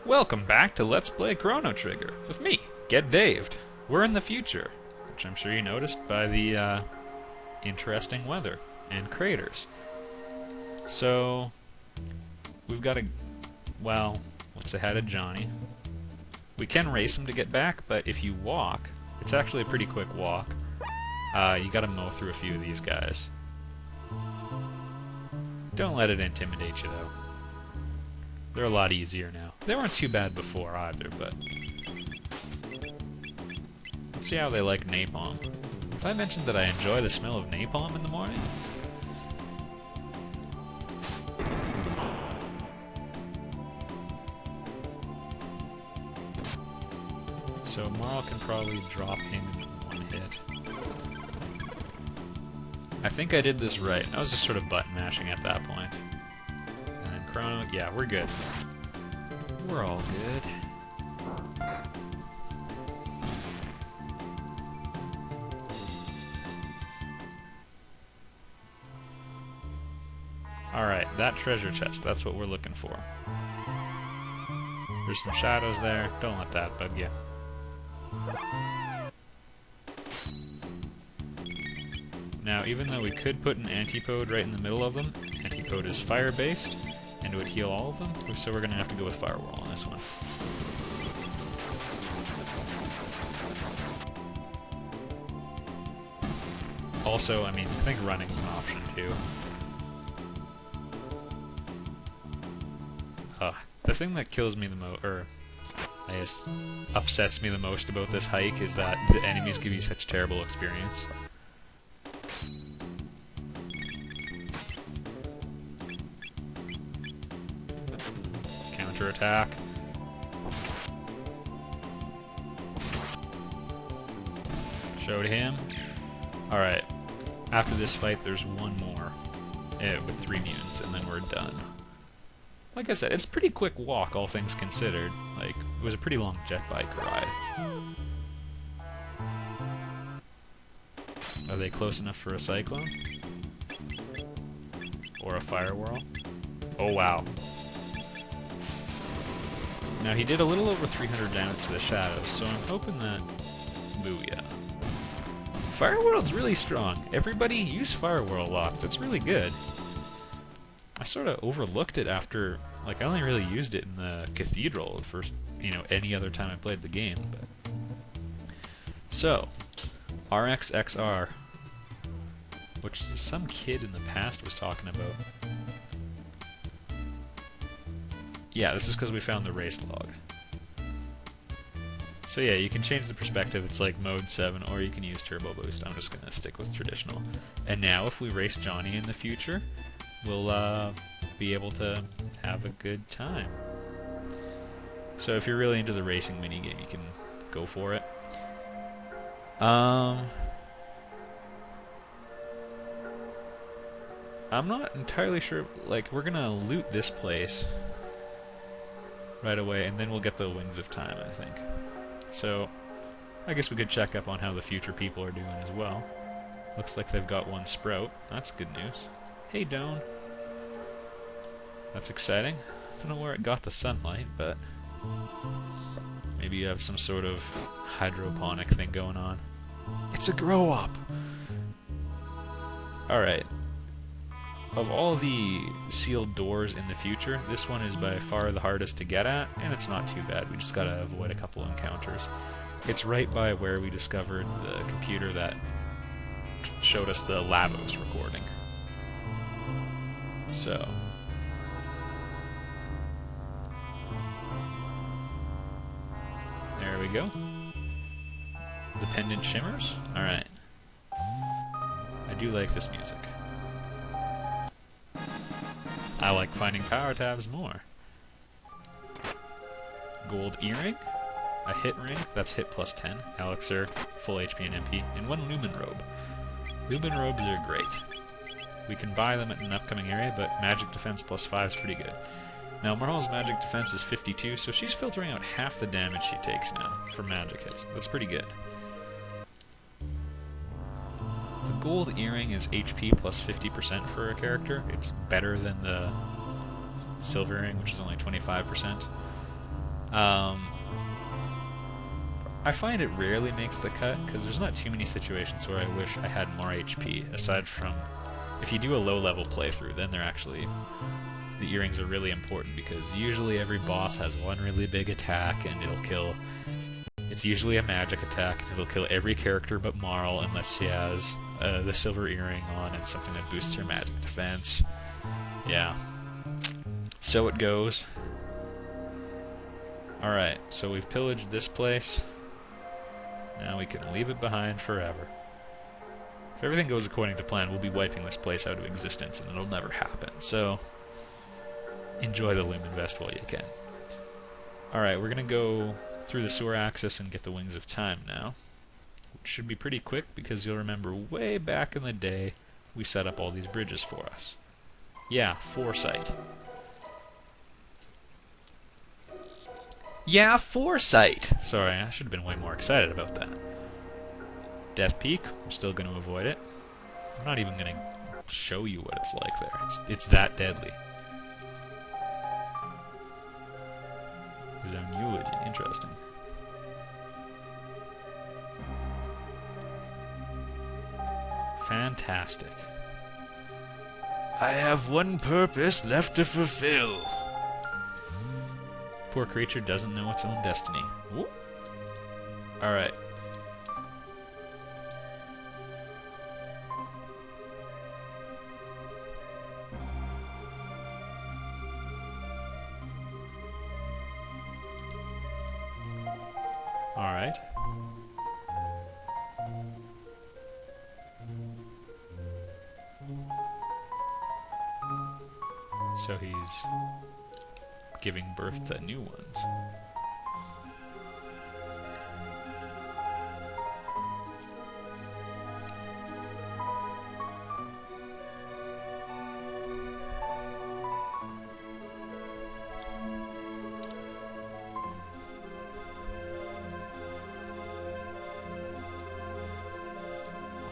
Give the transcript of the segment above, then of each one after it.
Welcome back to Let's Play Chrono Trigger with me, Get Daved. We're in the future, which I'm sure you noticed by the interesting weather and craters. So, we've got well, what's ahead of Johnny? We can race him to get back, but if you walk, it's actually a pretty quick walk. You gotta mow through a few of these guys. Don't let it intimidate you, though. They're a lot easier now. They weren't too bad before either, but... Let's see how they like napalm. Have I mentioned that I enjoy the smell of napalm in the morning? So Marl can probably drop him in one hit. I think I did this right. I was just sort of button mashing at that point. And then Chrono, yeah, we're good. We're all good. Alright, that treasure chest, that's what we're looking for. There's some shadows there, don't let that bug you. Now, even though we could put an antipode right in the middle of them, antipode is fire-based, and it would heal all of them, so we're going to have to go with firewall on this one. Also, I mean, I think running's an option too. The thing that kills me the most, or I guess upsets me the most about this hike is that the enemies give you such terrible experience. Attack. Showed him. Alright. After this fight, there's one more. With 3 mutants, and then we're done. Like I said, it's a pretty quick walk, all things considered. Like, it was a pretty long jet bike ride. Are they close enough for a cyclone? Or a fire whirl? Oh, wow. Now, he did a little over 300 damage to the shadows, so I'm hoping that... Booyah. Fire Whirl's really strong. Everybody use Fire Whirl locked. It's really good. I sort of overlooked it after... Like, I only really used it in the Cathedral for, you know, any other time I played the game. But... So, RXXR, which some kid in the past was talking about. Yeah, this is because we found the race log. So yeah, you can change the perspective. It's like mode 7, or you can use turbo boost. I'm just going to stick with traditional. And now if we race Johnny in the future, we'll be able to have a good time. So if you're really into the racing minigame, you can go for it. I'm not entirely sure, like, we're going to loot this place right away, and then we'll get the Wings of Time, I think. So, I guess we could check up on how the future people are doing as well. Looks like they've got one sprout. That's good news. Hey, Doan. That's exciting. I don't know where it got the sunlight, but maybe you have some sort of hydroponic thing going on. It's a grow-up! Alright. Of all the sealed doors in the future, this one is by far the hardest to get at, and it's not too bad. We just gotta avoid a couple encounters. It's right by where we discovered the computer that showed us the Lavos recording. So... there we go. The pendant shimmers? Alright. I do like this music. I like finding power tabs more. Gold earring, a hit ring, that's hit plus 10, elixir, full HP and MP, and 1 lumen robe. Lumen robes are great. We can buy them at an upcoming area, but magic defense plus 5 is pretty good. Now Marl's magic defense is 52, so she's filtering out half the damage she takes now for magic hits. That's pretty good. The gold earring is HP plus 50% for a character. It's better than the silver earring, which is only 25%. Um, I find it rarely makes the cut, because there's not too many situations where I wish I had more HP, aside from if you do a low-level playthrough, then they're actually... The earrings are really important, because usually every boss has one really big attack, and it'll kill... It's usually a magic attack, and it'll kill every character but Marl, unless she has the silver earring on and something that boosts her magic defense. Yeah. So it goes. Alright, so we've pillaged this place. Now we can leave it behind forever. If everything goes according to plan, we'll be wiping this place out of existence, and it'll never happen. So, enjoy the Loom Invest while you can. Alright, we're gonna go through the sewer access and get the Wings of Time now. Which should be pretty quick, because you'll remember way back in the day, we set up all these bridges for us. Yeah, foresight. Yeah, foresight! Sorry, I should have been way more excited about that. Death Peak, I'm still going to avoid it. I'm not even going to show you what it's like there. It's that deadly. His own eulogy, interesting. Fantastic. I have one purpose left to fulfill. Poor creature doesn't know its own destiny. Alright. Alright. So he's giving birth to new ones.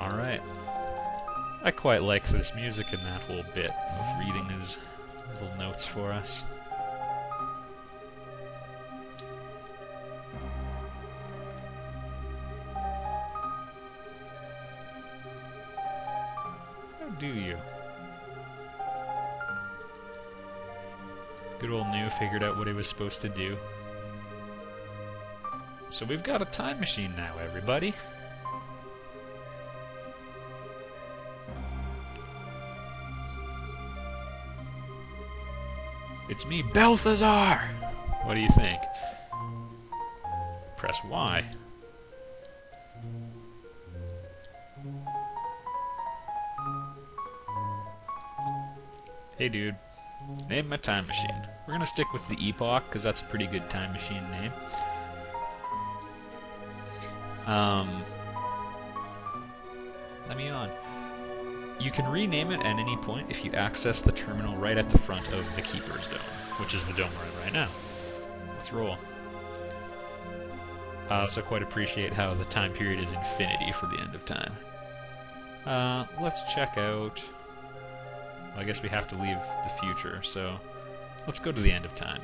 Alright. I quite like this music and that whole bit of reading his little notes for us. Do you? Good old New figured out what he was supposed to do. So we've got a time machine now, everybody. It's me, Balthazar! What do you think? Press Y. Hey dude, name my time machine. We're gonna stick with the Epoch, because that's a pretty good time machine name. Let me on. You can rename it at any point if you access the terminal right at the front of the Keeper's Dome, which is the dome we're in right now. Let's roll. I also quite appreciate how the time period is infinity for the end of time. Let's check out... Well, I guess we have to leave the future, so let's go to the end of time.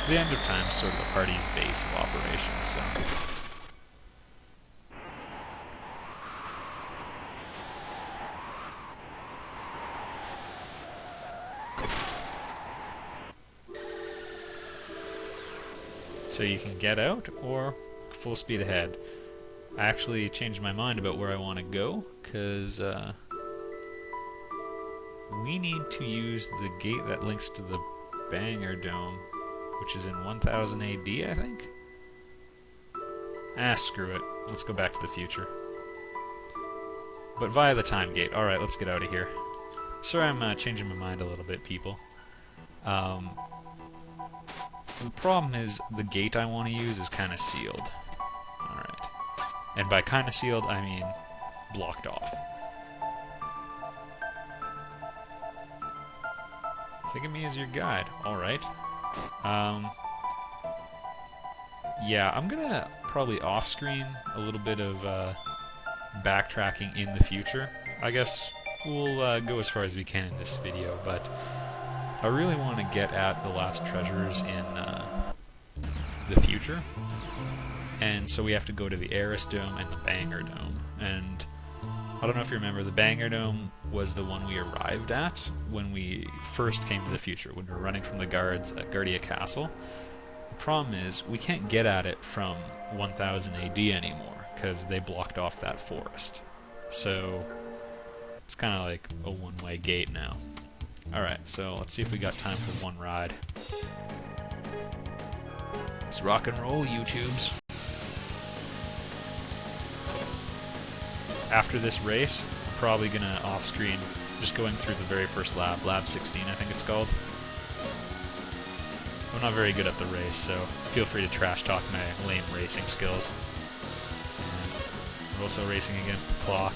The end of time is sort of the party's base of operations, so... So you can get out, or full speed ahead. I actually changed my mind about where I want to go, because we need to use the gate that links to the Banger Dome, which is in 1000 AD, I think? Ah, screw it. Let's go back to the future. But via the time gate. Alright, let's get out of here. Sorry I'm changing my mind a little bit, people. The problem is the gate I want to use is kind of sealed. Alright. And by kind of sealed, I mean blocked off. Think of me as your guide. Alright. Yeah, I'm gonna probably off-screen a little bit of backtracking in the future. I guess we'll go as far as we can in this video, but I really want to get at the last treasures in the future, and so we have to go to the Eris Dome and the Banger Dome. And I don't know if you remember, the Banger Dome was the one we arrived at when we first came to the future, when we were running from the guards at Guardia Castle. The problem is, we can't get at it from 1000 AD anymore, because they blocked off that forest. So, it's kind of like a one-way gate now. Alright, so let's see if we got time for one ride. Let's rock and roll, YouTubes. After this race, I'm probably gonna off-screen just going through the very first lab, lab 16 I think it's called. I'm not very good at the race, so feel free to trash talk my lame racing skills. We're also racing against the clock.